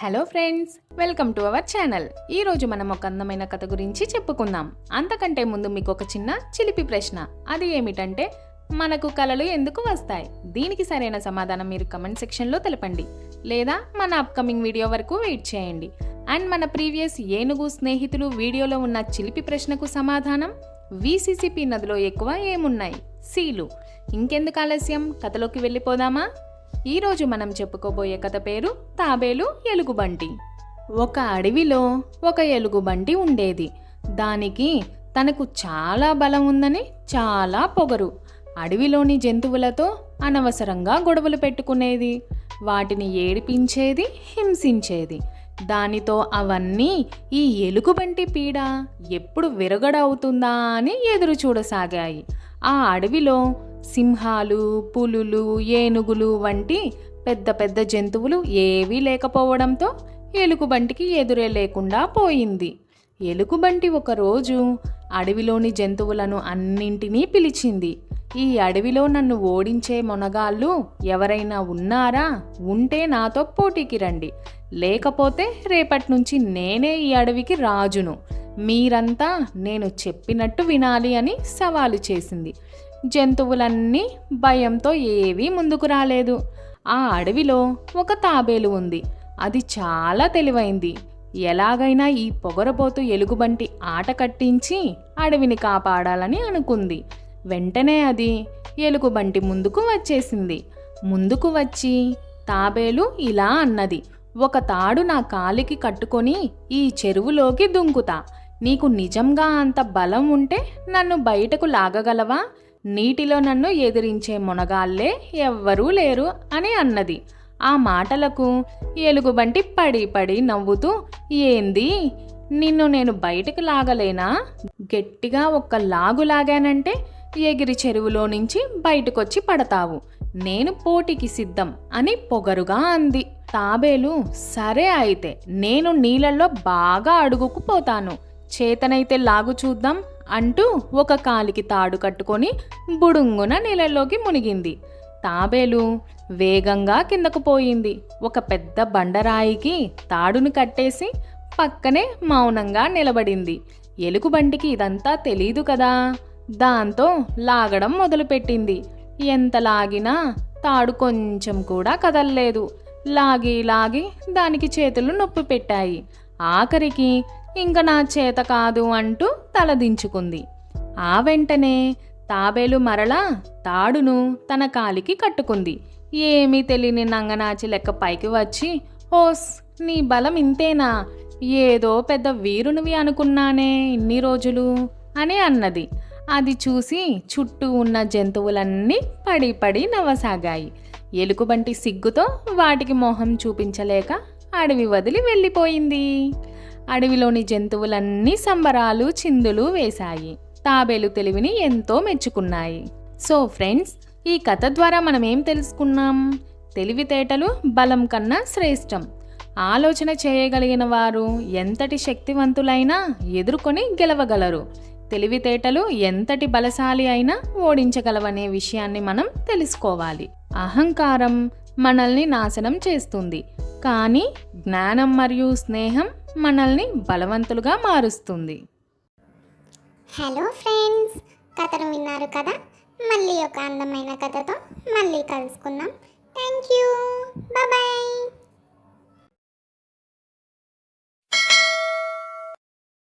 Hello friends, welcome to our channel. ఈరోజు మనం ఒక అందమైన కథ గురించి చెప్పుకుందాం. అంతకంటే ముందు మీకు ఒక చిన్న చిలిపి ప్రశ్న. అది ఏమిటంటే, మనకు కలలు ఎందుకు వస్తాయి? దీనికి సరైన సమాధానం మీరు కమెంట్ సెక్షన్లో తెలపండి, లేదా మన అప్కమింగ్ వీడియో వరకు వెయిట్ చేయండి. అండ్ మన ప్రీవియస్ ఏనుగు స్నేహితులు వీడియోలో ఉన్న చిలిపి ప్రశ్నకు సమాధానం, విసిసిపి నదిలో ఎక్కువ ఏమున్నాయి? సీలు. ఇంకెందుకు ఆలస్యం, కథలోకి వెళ్ళిపోదామా? ఈరోజు మనం చెప్పుకోబోయే కథ పేరు తాబేలు ఎలుగుబంటి. ఒక అడవిలో ఒక ఎలుగుబంటి ఉండేది. దానికి తనకు చాలా బలం ఉందని చాలా పొగరు. అడవిలోని జంతువులతో అనవసరంగా గొడవలు పెట్టుకునేది, వాటిని ఏడిపించేది, హింసించేది. దానితో అవన్నీ ఈ ఎలుగుబంటి పీడ ఎప్పుడు విరగడవుతుందా అని ఎదురు చూడసాగాయి. ఆ అడవిలో సింహాలు, పులులు, ఏనుగులు వంటి పెద్ద పెద్ద జంతువులు ఏవీ లేకపోవడంతో ఎలుగుబంటికి ఎదురే లేకుండా పోయింది. ఎలుగుబంటి ఒకరోజు అడవిలోని జంతువులను అన్నింటినీ పిలిచింది. ఈ అడవిలో నన్ను ఓడించే మొనగాళ్ళు ఎవరైనా ఉన్నారా? ఉంటే నాతో పోటీకి రండి, లేకపోతే రేపటి నుంచి నేనే ఈ అడవికి రాజును. మీరంతా నేను చెప్పినట్టు వినాలి అని సవాలు చేసింది. జంతువులన్నీ భయంతో ఏవీ ముందుకు రాలేదు. ఆ అడవిలో ఒక తాబేలు ఉంది. అది చాలా తెలివైంది. ఎలాగైనా ఈ పొగరబోతు ఎలుగుబంటి ఆట కట్టించి అడవిని కాపాడాలని అనుకుంది. వెంటనే అది ఎలుగుబంటి ముందుకు వచ్చేసింది. ముందుకు వచ్చి తాబేలు ఇలా అన్నది, ఒక తాడు నా కాలికి కట్టుకొని ఈ చెరువులోకి దుంకుతా. నీకు నిజంగా అంత బలం ఉంటే నన్ను బయటకు లాగగలవా? నీటిలో నన్ను ఎదిరించే మొనగాళ్లే ఎవ్వరూ లేరు అని అన్నది. ఆ మాటలకు ఎలుగుబంటి పడి పడి నవ్వుతూ, ఏంది, నిన్ను నేను బయటకు లాగలేనా? గట్టిగా ఒక్క లాగు లాగానంటే ఎగిరి చెరువులో నుంచి బయటకొచ్చి పడతావు. నేను పోటీకి సిద్ధం అని పొగరుగా అంది. తాబేలు, సరే అయితే నేను నీళ్ళల్లో బాగా అడుగుకుపోతాను, చేతనైతే లాగు చూద్దాం అంటూ ఒక కాలికి తాడు కట్టుకొని బుడుంగున నీళ్ళలోకి మునిగింది. తాబేలు వేగంగా కిందకు పోయింది. ఒక పెద్ద బండరాయికి తాడును కట్టేసి పక్కనే మౌనంగా నిలబడింది. ఎలుగుబంటికి ఇదంతా తెలీదు కదా. దాంతో లాగడం మొదలుపెట్టింది. ఎంత లాగినా తాడు కొంచెం కూడా కదల్లేదు. లాగి లాగి దానికి చేతులు నొప్పి పెట్టాయి. ఆఖరికి ఇంక నా చేత కాదు అంటూ తలదించుకుంది. ఆ వెంటనే తాబేలు మరలా తాడును తన కాలికి కట్టుకుంది. ఏమీ తెలియని నంగనాచి లెక్క పైకి వచ్చి, ఓస్, నీ బలం ఇంతేనా? ఏదో పెద్ద వీరునివి అనుకున్నానే ఇన్ని రోజులు అని అన్నది. అది చూసి చుట్టూ ఉన్న జంతువులన్నీ పడి పడి నవ్వసాగాయి. ఎలుగుబంటి సిగ్గుతో వాటికి మొహం చూపించలేక అడవి వదిలి వెళ్ళిపోయింది. అడవిలోని జంతువులన్నీ సంబరాలు చిందులు వేశాయి. తాబేలు తెలివిని ఎంతో మెచ్చుకున్నాయి. సో ఫ్రెండ్స్, ఈ కథ ద్వారా మనం ఏం తెలుసుకున్నాం? తెలివితేటలు బలం కన్నా శ్రేష్టం. ఆలోచన చేయగలిగిన వారు ఎంతటి శక్తివంతులైనా ఎదుర్కొని గెలవగలరు. తెలివితేటలు ఎంతటి బలశాలి అయినా ఓడించగలవనే విషయాన్ని మనం తెలుసుకోవాలి. అహంకారం మనల్ని నాశనం చేస్తుంది, కానీ జ్ఞానం మరియు స్నేహం మనల్ని బలవంతులుగా మారుస్తుంది. హలో ఫ్రెండ్స్, కథను విన్నారు కదా. మళ్ళీ ఒక అందమైన కథతో మళ్ళీ కలుసుకుందాం. Thank you. బాయ్.